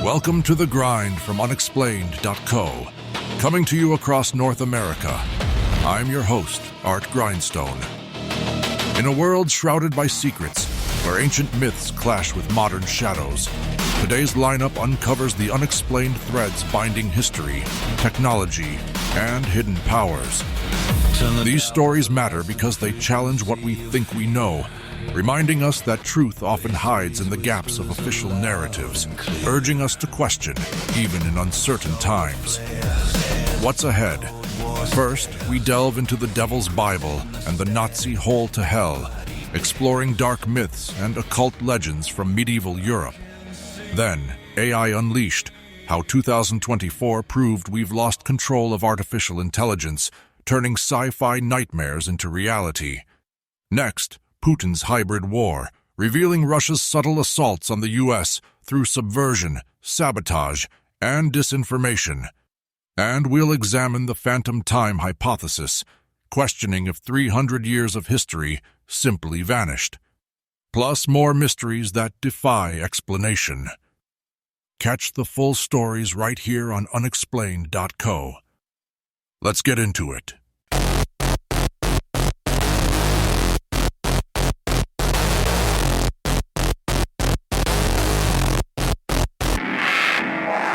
Welcome to The Grind from unexplained.co, coming to you across North America. I'm your host, Art Grindstone. In a world shrouded by secrets, where ancient myths clash with modern shadows, today's lineup uncovers the unexplained threads binding history, technology, and hidden powers. These stories matter because they challenge what we think we know, reminding us that truth often hides in the gaps of official narratives, urging us to question, even in uncertain times. What's ahead? First, we delve into the Devil's Bible and the Nazi Hole to Hell, exploring dark myths and occult legends from medieval Europe. Then, AI Unleashed, how 2024 proved we've lost control of artificial intelligence, turning sci-fi nightmares into reality. Next, Putin's hybrid war, revealing Russia's subtle assaults on the U.S. through subversion, sabotage, and disinformation. And we'll examine the phantom time hypothesis, questioning if 300 years of history simply vanished. Plus more mysteries that defy explanation. Catch the full stories right here on unexplained.co. Let's get into it.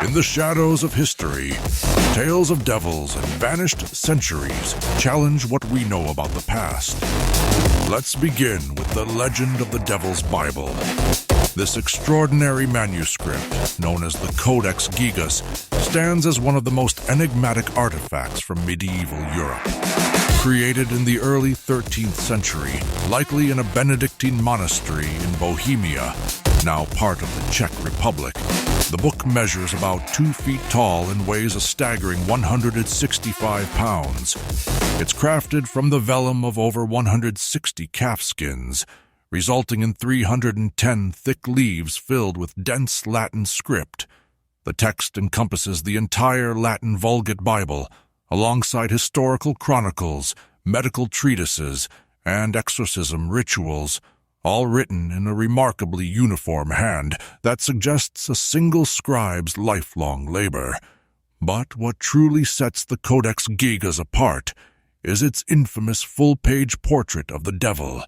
In the shadows of history, tales of devils and vanished centuries challenge what we know about the past. Let's begin with the legend of the Devil's Bible. This extraordinary manuscript, known as the Codex Gigas, stands as one of the most enigmatic artifacts from medieval Europe. Created in the early 13th century, likely in a Benedictine monastery in Bohemia, now part of the Czech Republic, the book measures about 2 feet tall and weighs a staggering 165 pounds. It's crafted from the vellum of over 160 calfskins, resulting in 310 thick leaves filled with dense Latin script. The text encompasses the entire Latin Vulgate Bible, alongside historical chronicles, medical treatises, and exorcism rituals, all written in a remarkably uniform hand that suggests a single scribe's lifelong labor. But what truly sets the Codex Gigas apart is its infamous full-page portrait of the devil,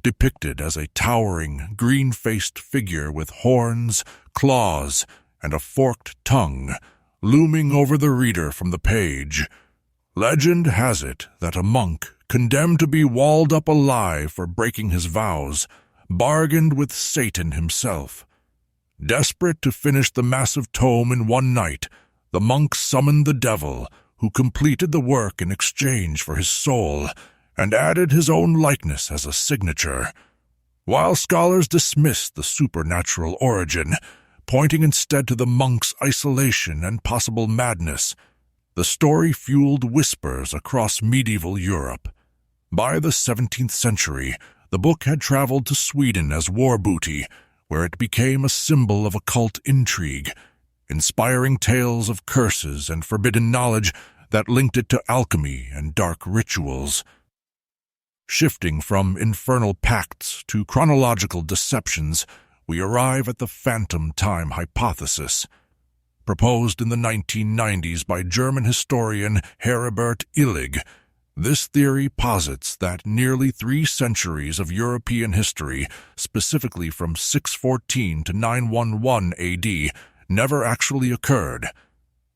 depicted as a towering, green-faced figure with horns, claws, and a forked tongue, looming over the reader from the page. Legend has it that a monk, condemned to be walled up alive for breaking his vows, bargained with Satan himself. Desperate to finish the massive tome in one night, the monk summoned the devil, who completed the work in exchange for his soul, and added his own likeness as a signature. While scholars dismiss the supernatural origin, pointing instead to the monk's isolation and possible madness, the story fueled whispers across medieval Europe. By the 17th century, the book had traveled to Sweden as war booty, where it became a symbol of occult intrigue, inspiring tales of curses and forbidden knowledge that linked it to alchemy and dark rituals. Shifting from infernal pacts to chronological deceptions, we arrive at the phantom time hypothesis. Proposed in the 1990s by German historian Heribert Illig, this theory posits that nearly 3 centuries of European history, specifically from 614 to 911 AD, never actually occurred.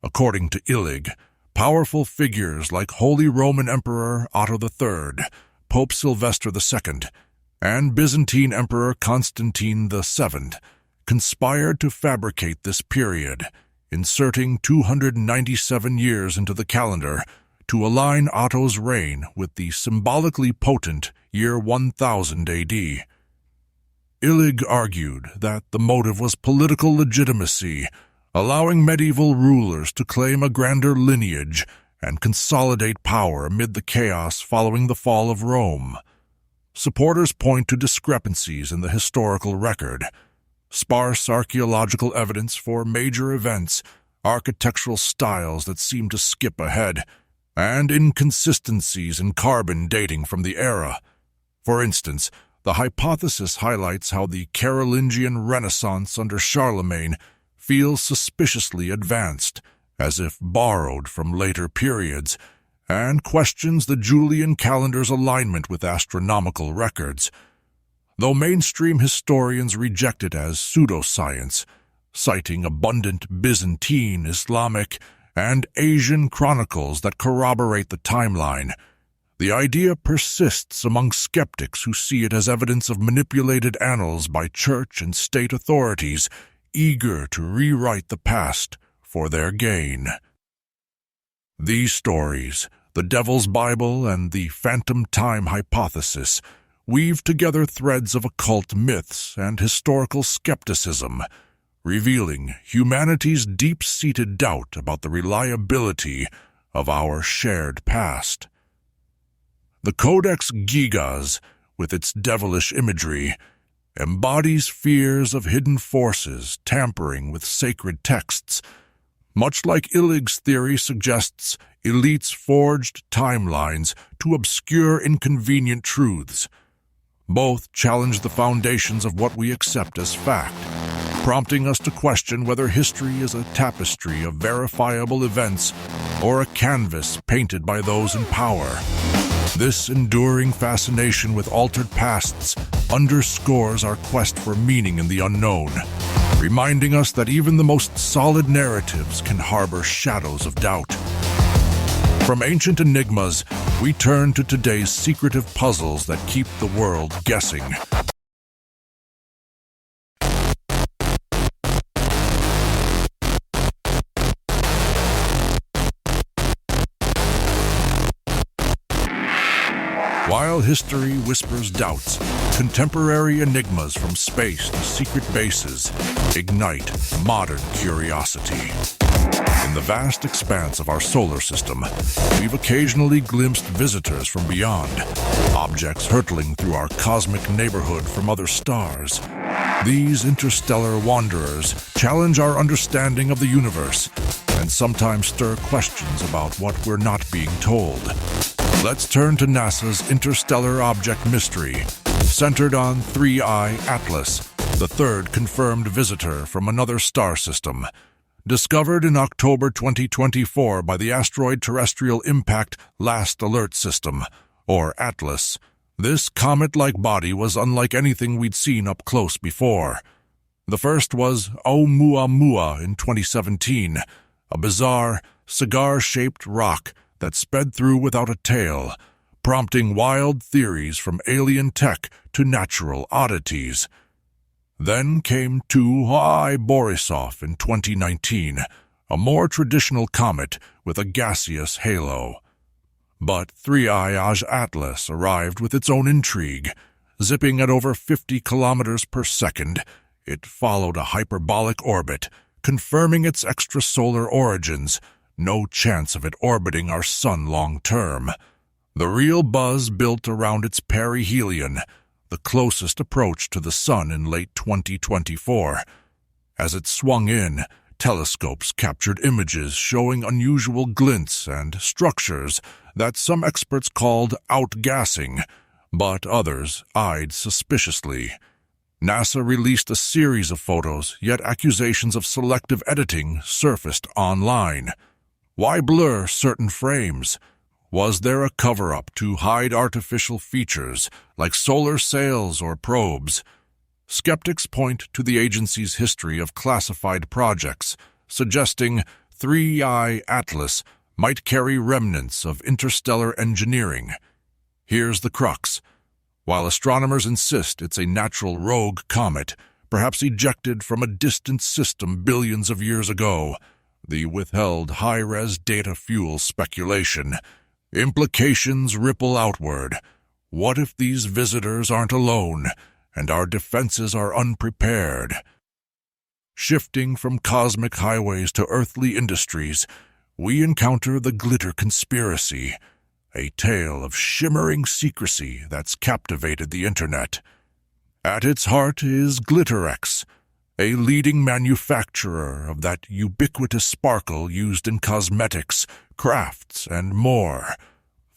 According to Illig, powerful figures like Holy Roman Emperor Otto III, Pope Sylvester II, and Byzantine Emperor Constantine VII conspired to fabricate this period, inserting 297 years into the calendar to align Otto's reign with the symbolically potent year 1000 AD. Illig argued that the motive was political legitimacy, allowing medieval rulers to claim a grander lineage and consolidate power amid the chaos following the fall of Rome. Supporters point to discrepancies in the historical record, sparse archaeological evidence for major events, architectural styles that seem to skip ahead, and inconsistencies in carbon dating from the era. For instance, the hypothesis highlights how the Carolingian Renaissance under Charlemagne feels suspiciously advanced, as if borrowed from later periods, and questions the Julian calendar's alignment with astronomical records. Though mainstream historians reject it as pseudoscience, citing abundant Byzantine, Islamic, and Asian chronicles that corroborate the timeline, the idea persists among skeptics who see it as evidence of manipulated annals by church and state authorities eager to rewrite the past for their gain. These stories, the Devil's Bible and the Phantom Time hypothesis, weave together threads of occult myths and historical skepticism, revealing humanity's deep-seated doubt about the reliability of our shared past. The Codex Gigas, with its devilish imagery, embodies fears of hidden forces tampering with sacred texts, much like Illig's theory suggests elites forged timelines to obscure inconvenient truths. Both challenge the foundations of what we accept as fact, prompting us to question whether history is a tapestry of verifiable events or a canvas painted by those in power. This enduring fascination with altered pasts underscores our quest for meaning in the unknown, reminding us that even the most solid narratives can harbor shadows of doubt. From ancient enigmas, we turn to today's secretive puzzles that keep the world guessing. While history whispers doubts, contemporary enigmas from space to secret bases ignite modern curiosity. In the vast expanse of our solar system, we've occasionally glimpsed visitors from beyond, objects hurtling through our cosmic neighborhood from other stars. These interstellar wanderers challenge our understanding of the universe and sometimes stir questions about what we're not being told. Let's turn to NASA's interstellar object mystery, centered on 3I Atlas, the third confirmed visitor from another star system. Discovered in October 2024 by the Asteroid Terrestrial Impact Last Alert System, or ATLAS, this comet-like body was unlike anything we'd seen up close before. The first was Oumuamua in 2017, a bizarre, cigar-shaped rock that sped through without a tail, prompting wild theories from alien tech to natural oddities. Then came 2I Borisov in 2019, a more traditional comet with a gaseous halo. But 3I Atlas arrived with its own intrigue. Zipping at over 50 kilometers per second, it followed a hyperbolic orbit, confirming its extrasolar origins. No chance of it orbiting our sun long-term. The real buzz built around its perihelion, the closest approach to the sun in late 2024. As it swung in, telescopes captured images showing unusual glints and structures that some experts called outgassing, but others eyed suspiciously. NASA released a series of photos, yet accusations of selective editing surfaced online. Why blur certain frames? Was there a cover-up to hide artificial features like solar sails or probes? Skeptics point to the agency's history of classified projects, suggesting 3I Atlas might carry remnants of interstellar engineering. Here's the crux. While astronomers insist it's a natural rogue comet, perhaps ejected from a distant system billions of years ago, the withheld high-res data fuels speculation. Implications ripple outward. What if these visitors aren't alone, and our defenses are unprepared? Shifting from cosmic highways to earthly industries, we encounter the Glitter Conspiracy, a tale of shimmering secrecy that's captivated the internet. At its heart is GlitterX, a leading manufacturer of that ubiquitous sparkle used in cosmetics, crafts, and more.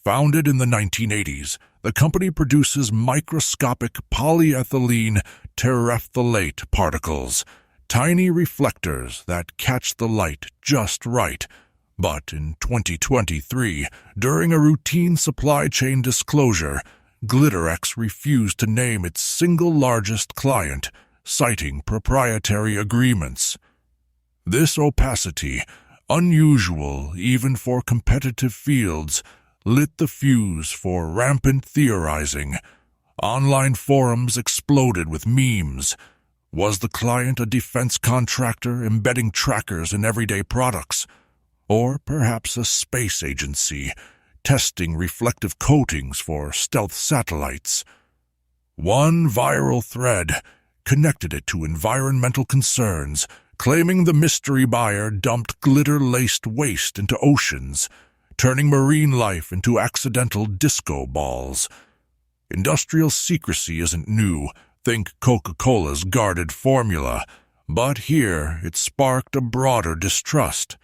Founded in the 1980s, the company produces microscopic polyethylene terephthalate particles, tiny reflectors that catch the light just right. But in 2023, during a routine supply chain disclosure, GlitterX refused to name its single largest client, citing proprietary agreements. This opacity, unusual even for competitive fields, lit the fuse for rampant theorizing. Online forums exploded with memes. Was the client a defense contractor embedding trackers in everyday products? Or perhaps a space agency testing reflective coatings for stealth satellites? One viral thread connected it to environmental concerns, claiming the mystery buyer dumped glitter-laced waste into oceans, turning marine life into accidental disco balls. Industrial secrecy isn't new. Think Coca-Cola's guarded formula. But here it sparked a broader distrust.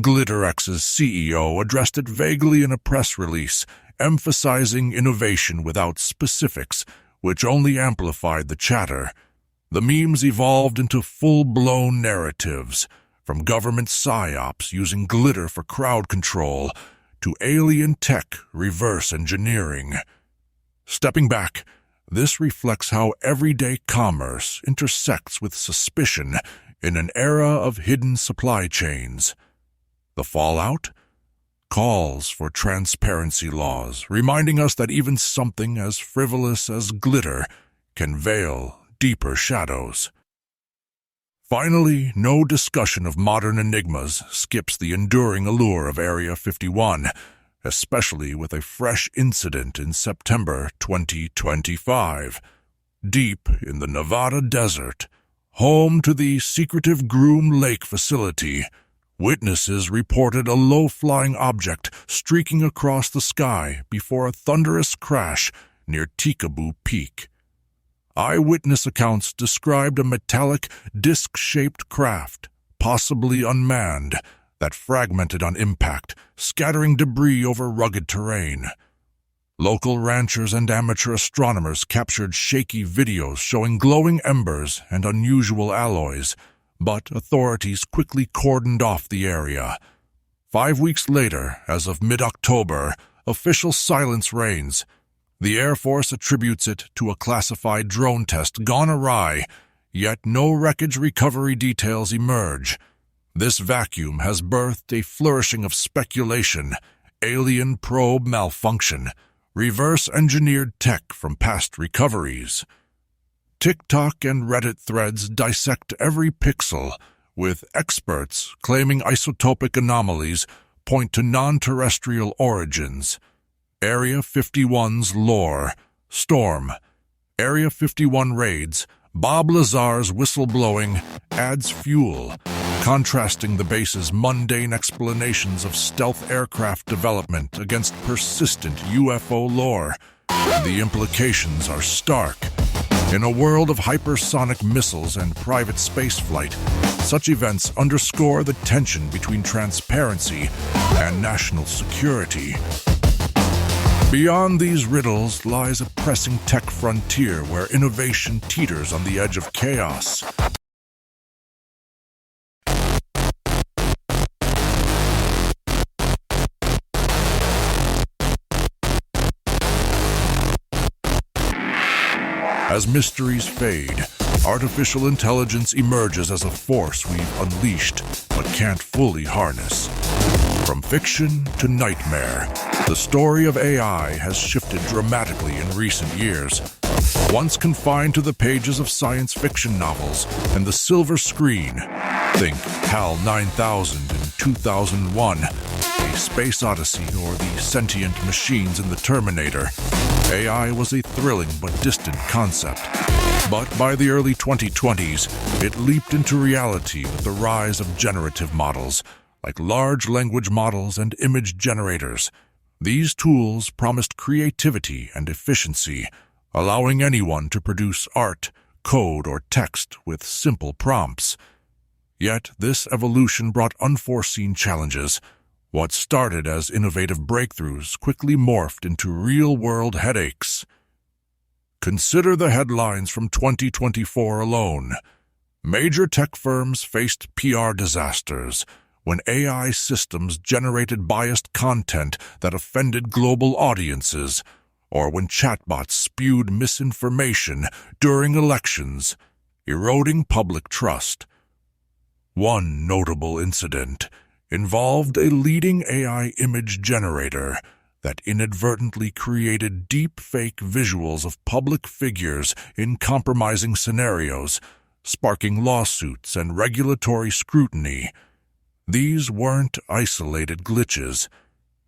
GlitterX's CEO addressed it vaguely in a press release, emphasizing innovation without specifics, which only amplified the chatter. The memes evolved into full-blown narratives, from government psyops using glitter for crowd control to alien tech reverse engineering. Stepping back, this reflects how everyday commerce intersects with suspicion in an era of hidden supply chains. The fallout? Calls for transparency laws, reminding us that even something as frivolous as glitter can veil deeper shadows. Finally, no discussion of modern enigmas skips the enduring allure of Area 51, especially with a fresh incident in September 2025. Deep in the Nevada desert, home to the secretive Groom Lake facility, witnesses reported a low-flying object streaking across the sky before a thunderous crash near Tikaboo Peak. Eyewitness accounts described a metallic, disc-shaped craft, possibly unmanned, that fragmented on impact, scattering debris over rugged terrain. Local ranchers and amateur astronomers captured shaky videos showing glowing embers and unusual alloys, but authorities quickly cordoned off the area. 5 weeks later, as of mid-October, official silence reigns. The Air Force attributes it to a classified drone test gone awry, yet no wreckage recovery details emerge. This vacuum has birthed a flourishing of speculation, alien probe malfunction, reverse-engineered tech from past recoveries. TikTok and Reddit threads dissect every pixel, with experts claiming isotopic anomalies point to non-terrestrial origins. Area 51's lore, Storm. Area 51 raids, Bob Lazar's whistleblowing adds fuel, contrasting the base's mundane explanations of stealth aircraft development against persistent UFO lore. The implications are stark. In a world of hypersonic missiles and private spaceflight, such events underscore the tension between transparency and national security. Beyond these riddles lies a pressing tech frontier where innovation teeters on the edge of chaos. As mysteries fade, artificial intelligence emerges as a force we've unleashed but can't fully harness. From fiction to nightmare, the story of AI has shifted dramatically in recent years. Once confined to the pages of science fiction novels and the silver screen, think HAL 9000 in 2001, A Space Odyssey, or the sentient machines in the Terminator, AI was a thrilling but distant concept. But by the early 2020s, it leaped into reality with the rise of generative models, like large language models and image generators. These tools promised creativity and efficiency, allowing anyone to produce art, code, or text with simple prompts. Yet this evolution brought unforeseen challenges. What started as innovative breakthroughs quickly morphed into real-world headaches. Consider the headlines from 2024 alone. Major tech firms faced PR disasters when AI systems generated biased content that offended global audiences, or when chatbots spewed misinformation during elections, eroding public trust. One notable incident involved a leading AI image generator that inadvertently created deep-fake visuals of public figures in compromising scenarios, sparking lawsuits and regulatory scrutiny. These weren't isolated glitches.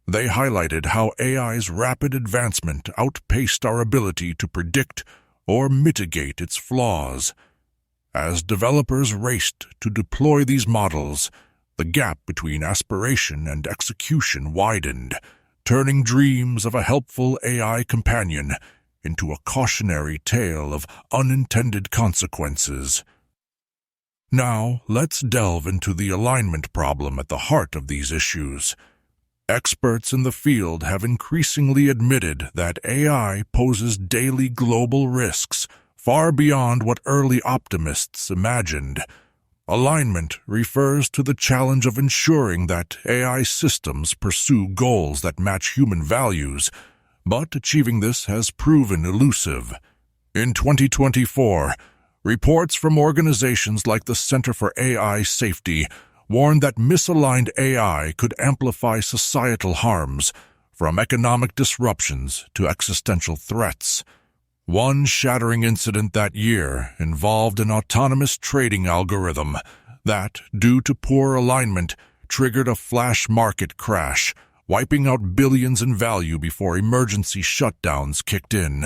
They highlighted how AI's rapid advancement outpaced our ability to predict or mitigate its flaws. As developers raced to deploy these models, the gap between aspiration and execution widened, turning dreams of a helpful AI companion into a cautionary tale of unintended consequences. Now, let's delve into the alignment problem at the heart of these issues. Experts in the field have increasingly admitted that AI poses daily global risks far beyond what early optimists imagined. Alignment refers to the challenge of ensuring that AI systems pursue goals that match human values, but achieving this has proven elusive. In 2024, reports from organizations like the Center for AI Safety warned that misaligned AI could amplify societal harms, from economic disruptions to existential threats. One shattering incident that year involved an autonomous trading algorithm that, due to poor alignment, triggered a flash market crash, wiping out billions in value before emergency shutdowns kicked in.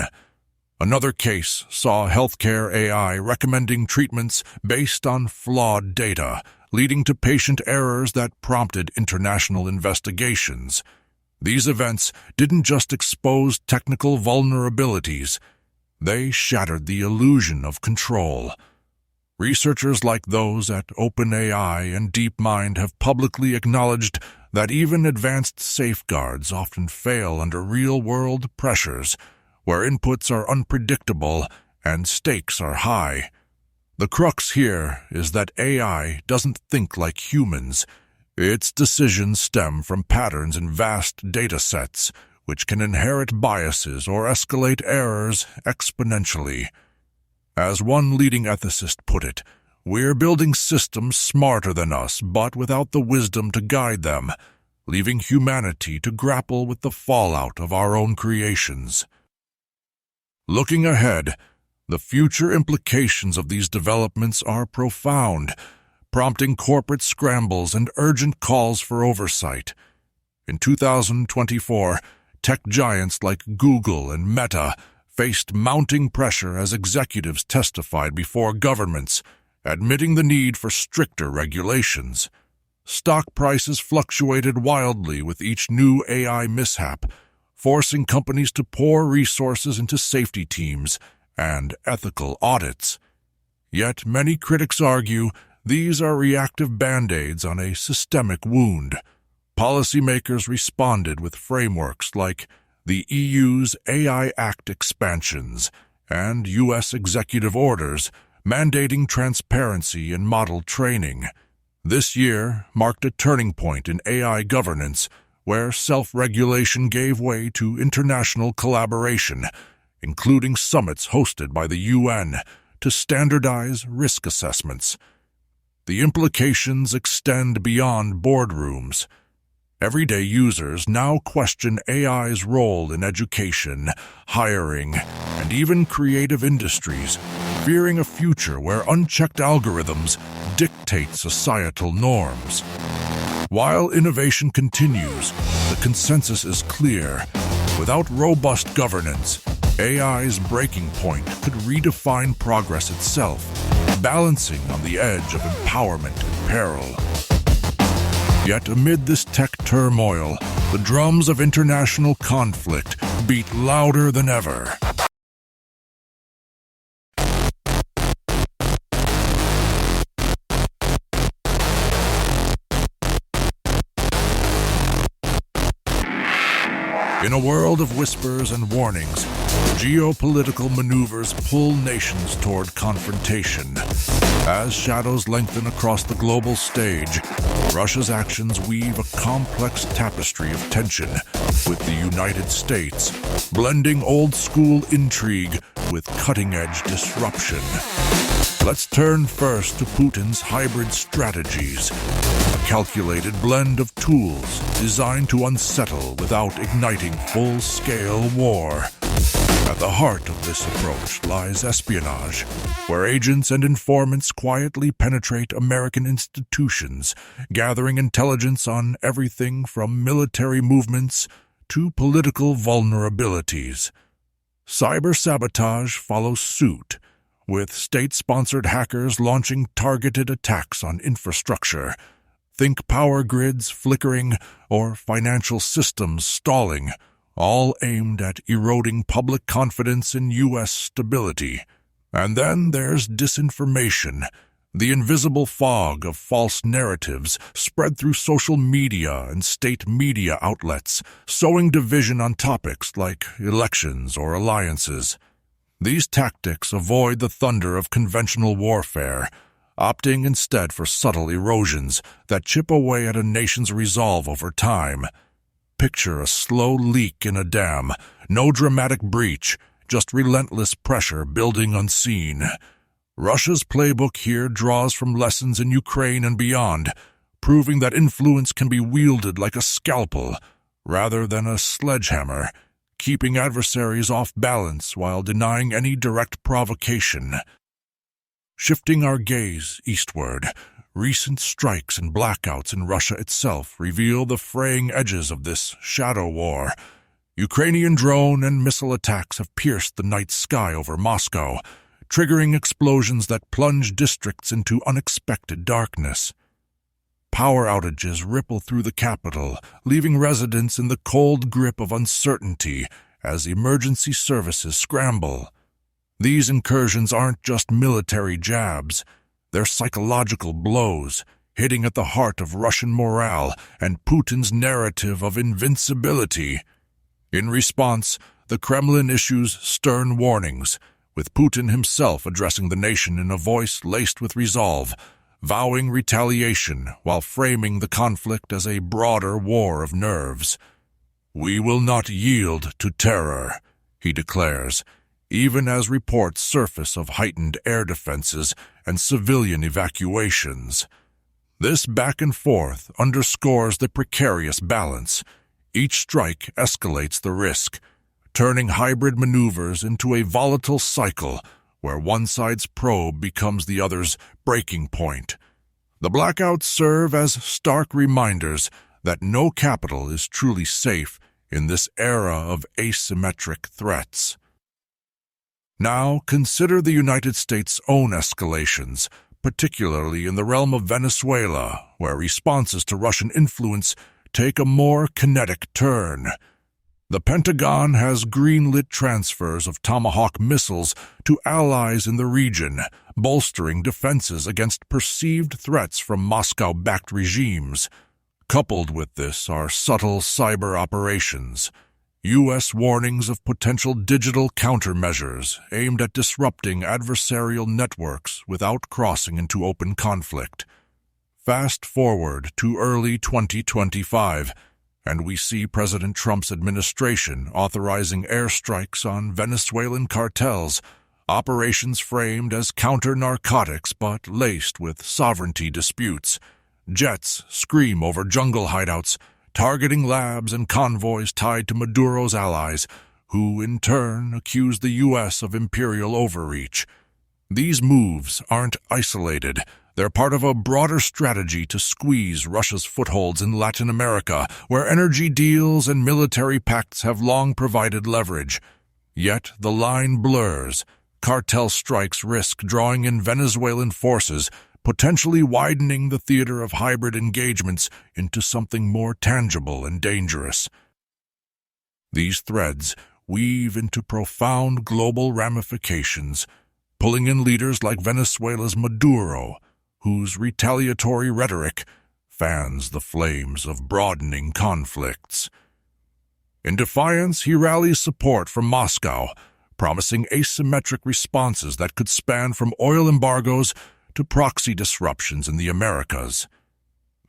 Another case saw healthcare AI recommending treatments based on flawed data, leading to patient errors that prompted international investigations. These events didn't just expose technical vulnerabilities, they shattered the illusion of control. Researchers like those at OpenAI and DeepMind have publicly acknowledged that even advanced safeguards often fail under real-world pressures, where inputs are unpredictable and stakes are high. The crux here is that AI doesn't think like humans. Its decisions stem from patterns in vast data sets, which can inherit biases or escalate errors exponentially. As one leading ethicist put it, we're building systems smarter than us, but without the wisdom to guide them, leaving humanity to grapple with the fallout of our own creations. Looking ahead, the future implications of these developments are profound, prompting corporate scrambles and urgent calls for oversight. In 2024, tech giants like Google and Meta faced mounting pressure as executives testified before governments, admitting the need for stricter regulations. Stock prices fluctuated wildly with each new AI mishap, forcing companies to pour resources into safety teams and ethical audits. Yet many critics argue these are reactive band-aids on a systemic wound. Policymakers responded with frameworks like the EU's AI Act expansions and U.S. executive orders mandating transparency in model training. This year marked a turning point in AI governance, where self-regulation gave way to international collaboration, including summits hosted by the UN to standardize risk assessments. The implications extend beyond boardrooms. Everyday users now question AI's role in education, hiring, and even creative industries, fearing a future where unchecked algorithms dictate societal norms. While innovation continues, the consensus is clear. Without robust governance, AI's breaking point could redefine progress itself, balancing on the edge of empowerment and peril. Yet amid this tech turmoil, the drums of international conflict beat louder than ever. In a world of whispers and warnings, geopolitical maneuvers pull nations toward confrontation. As shadows lengthen across the global stage, Russia's actions weave a complex tapestry of tension, with the United States blending old-school intrigue with cutting-edge disruption. Let's turn first to Putin's hybrid strategies, a calculated blend of tools designed to unsettle without igniting full-scale war. At the heart of this approach lies espionage, where agents and informants quietly penetrate American institutions, gathering intelligence on everything from military movements to political vulnerabilities. Cyber sabotage follows suit, with state-sponsored hackers launching targeted attacks on infrastructure. Think power grids flickering or financial systems stalling, all aimed at eroding public confidence in U.S. stability. And then there's disinformation, the invisible fog of false narratives spread through social media and state media outlets, sowing division on topics like elections or alliances. These tactics avoid the thunder of conventional warfare, opting instead for subtle erosions that chip away at a nation's resolve over time. Picture a slow leak in a dam, no dramatic breach, just relentless pressure building unseen. Russia's playbook here draws from lessons in Ukraine and beyond, proving that influence can be wielded like a scalpel rather than a sledgehammer, keeping adversaries off balance while denying any direct provocation. Shifting our gaze eastward, recent strikes and blackouts in Russia itself reveal the fraying edges of this shadow war. Ukrainian drone and missile attacks have pierced the night sky over Moscow, triggering explosions that plunge districts into unexpected darkness. Power outages ripple through the capital, leaving residents in the cold grip of uncertainty as emergency services scramble. These incursions aren't just military jabs, they're psychological blows, hitting at the heart of Russian morale and Putin's narrative of invincibility. In response, the Kremlin issues stern warnings, with Putin himself addressing the nation in a voice laced with resolve, vowing retaliation while framing the conflict as a broader war of nerves. "We will not yield to terror," he declares, even as reports surface of heightened air defenses and civilian evacuations. This back and forth underscores the precarious balance. Each strike escalates the risk, turning hybrid maneuvers into a volatile cycle where one side's probe becomes the other's breaking point. The blackouts serve as stark reminders that no capital is truly safe in this era of asymmetric threats. Now consider the United States' own escalations, particularly in the realm of Venezuela, where responses to Russian influence take a more kinetic turn. The Pentagon has greenlit transfers of Tomahawk missiles to allies in the region, bolstering defenses against perceived threats from Moscow-backed regimes. Coupled with this are subtle cyber operations, U.S. warnings of potential digital countermeasures aimed at disrupting adversarial networks without crossing into open conflict. Fast forward to early 2025, and we see President Trump's administration authorizing airstrikes on Venezuelan cartels, operations framed as counter-narcotics but laced with sovereignty disputes. Jets scream over jungle hideouts, targeting labs and convoys tied to Maduro's allies, who in turn accuse the U.S. of imperial overreach. These moves aren't isolated. They're part of a broader strategy to squeeze Russia's footholds in Latin America, where energy deals and military pacts have long provided leverage. Yet the line blurs. Cartel strikes risk drawing in Venezuelan forces, potentially widening the theater of hybrid engagements into something more tangible and dangerous. These threads weave into profound global ramifications, pulling in leaders like Venezuela's Maduro, whose retaliatory rhetoric fans the flames of broadening conflicts. In defiance, he rallies support from Moscow, promising asymmetric responses that could span from oil embargoes to proxy disruptions in the Americas.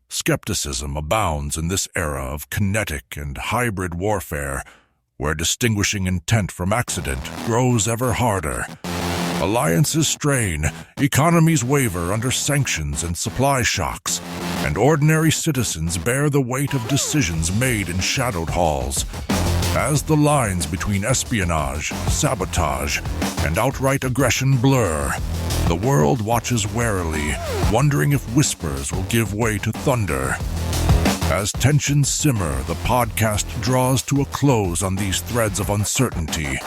Skepticism abounds in this era of kinetic and hybrid warfare, where distinguishing intent from accident grows ever harder. Alliances strain, economies waver under sanctions and supply shocks, and ordinary citizens bear the weight of decisions made in shadowed halls. As the lines between espionage, sabotage, and outright aggression blur, the world watches warily, wondering if whispers will give way to thunder. As tensions simmer, the podcast draws to a close on these threads of uncertainty.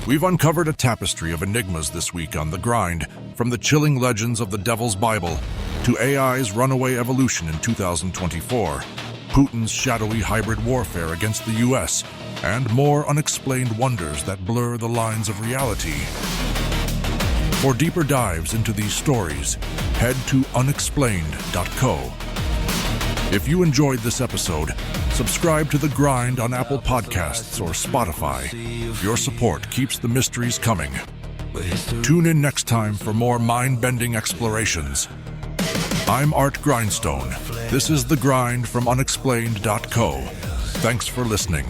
We've uncovered a tapestry of enigmas this week on The Grind, from the chilling legends of the Devil's Bible to AI's runaway evolution in 2024, Putin's shadowy hybrid warfare against the US, and more unexplained wonders that blur the lines of reality. For deeper dives into these stories, head to unexplained.co. If you enjoyed this episode, subscribe to The Grind on Apple Podcasts or Spotify. Your support keeps the mysteries coming. Tune in next time for more mind-bending explorations. I'm Art Grindstone. This is The Grind from unexplained.co. Thanks for listening.